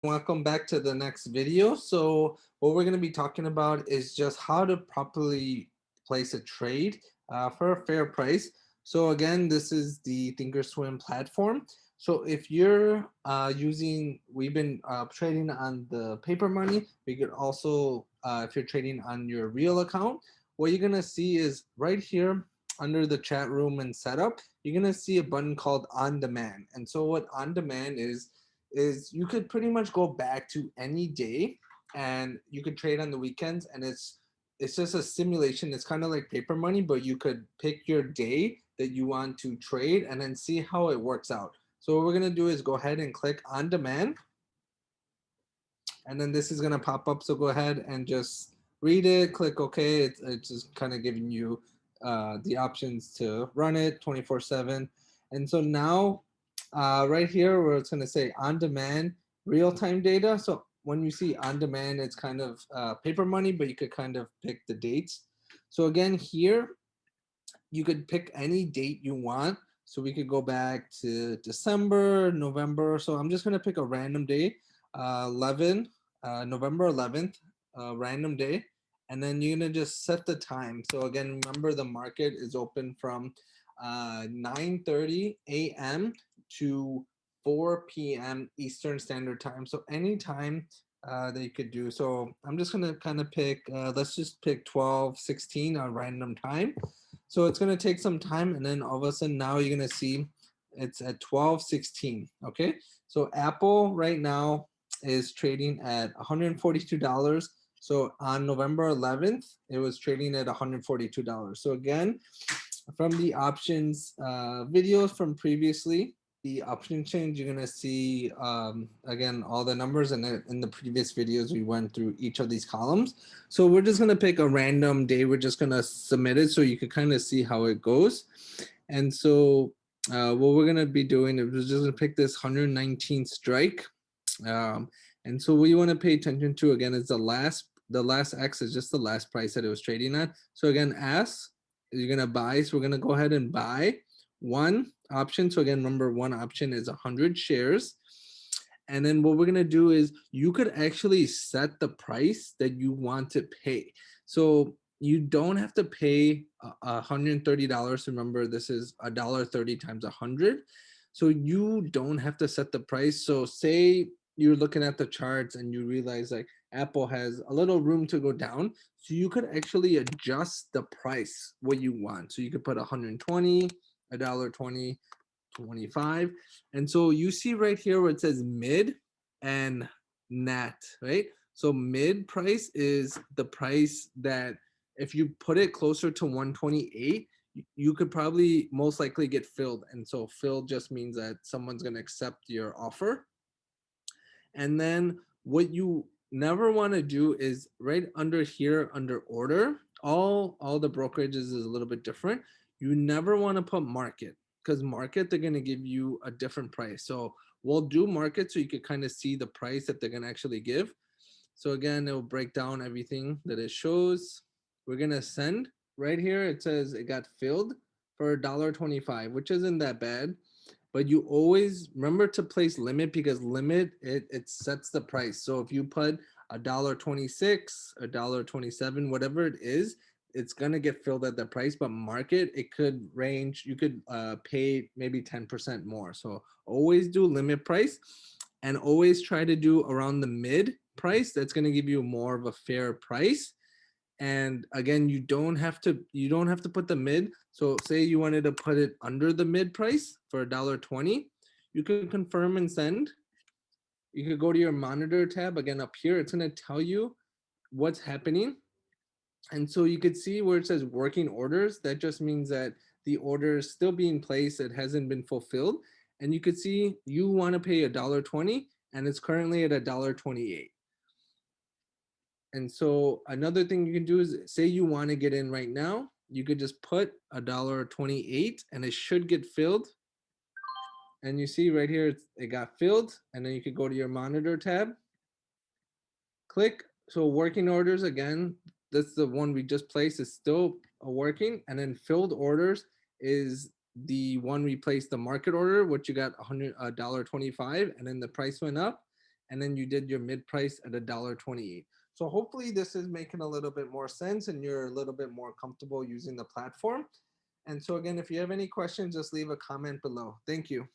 Welcome back to the next video. So what we're going to be talking about is just how to properly place a trade for a fair price. So again, this is the Thinkorswim platform. So if you're we've been trading on the paper money. We could also, if you're trading on your real account, what you're going to see is right here under the chat room and setup, you're going to see a button called on demand. And so what on demand is you could pretty much go back to any day and you could trade on the weekends, and it's just a simulation. It's kind of like paper money, but you could pick your day that you want to trade and then see how it works out. So what we're going to do is go ahead and click on demand, and then this is going to pop up. So go ahead and just read it, click OK. It's just kind of giving you the options to run it 24/7. And so now right here where it's going to say on demand real-time data. So when you see on demand, it's kind of paper money, but you could kind of pick the dates. So again, here you could pick any date you want. So we could go back to December, November. So I'm just going to pick a random day, 11, November 11th, random day. And then you're going to just set the time. So again, remember the market is open from 9:30 a.m. to 4 p.m. Eastern Standard Time. So anytime that you could do. So I'm just going to kind of pick, let's just pick 12:16 on random time. So it's going to take some time, and then all of a sudden now you're going to see it's at 12:16. Okay. So Apple right now is trading at $142. So on November 11th, it was trading at $142. So again, from the options videos from previously, the option change, you're gonna see again all the numbers, and in the previous videos we went through each of these columns. So we're just gonna pick a random day. We're just gonna submit it so you can kind of see how it goes. And so what we're gonna be doing is we're just gonna pick this 119 strike. Um, and so what you want to pay attention to again is the last X is just the last price that it was trading at. So again, S, you're gonna buy. So we're gonna go ahead and buy one option. So again, remember one option is 100 shares. And then what we're gonna do is you could actually set the price that you want to pay. So you don't have to pay $130. Remember, this is $1.30 times 100. So you don't have to set the price. So say you're looking at the charts and you realize like Apple has a little room to go down. So you could actually adjust the price what you want. So you could put 120, $1.20, 25. And so you see right here where it says mid and net, right? So mid price is the price that if you put it closer to 128, you could probably most likely get filled. And so filled just means that someone's going to accept your offer. And then what you never want to do is right under here under order, all the brokerages is a little bit different. You never want to put market, because market they're going to give you a different price. So we'll do market so you could kind of see the price that they're going to actually give. So again, it will break down everything that it shows. We're going to send right here. It says it got filled for $1.25, which isn't that bad. But you always remember to place limit, because limit it sets the price. So if you put $1.26, $1.27, whatever it is, it's gonna get filled at the price. But market, it could range. You could pay maybe 10% more. So always do limit price, and always try to do around the mid price. That's gonna give you more of a fair price. And again, you don't have to put the mid. So say you wanted to put it under the mid price for $1.20, you can confirm and send. You could go to your monitor tab again up here. It's going to tell you what's happening. And so you could see where it says working orders. That just means that the order is still being placed. It hasn't been fulfilled. And you could see you want to pay $1.20, and it's currently at $1.28. And so another thing you can do is say you want to get in right now, you could just put $1.28 and it should get filled. And you see right here, it got filled. And then you could go to your monitor tab, click. So working orders again, that's the one we just placed, is still working. And then filled orders is the one we placed the market order, which you got $125, and then the price went up. and then you did your mid price at $1.28. So hopefully this is making a little bit more sense and you're a little bit more comfortable using the platform. And so again, if you have any questions, just leave a comment below. Thank you.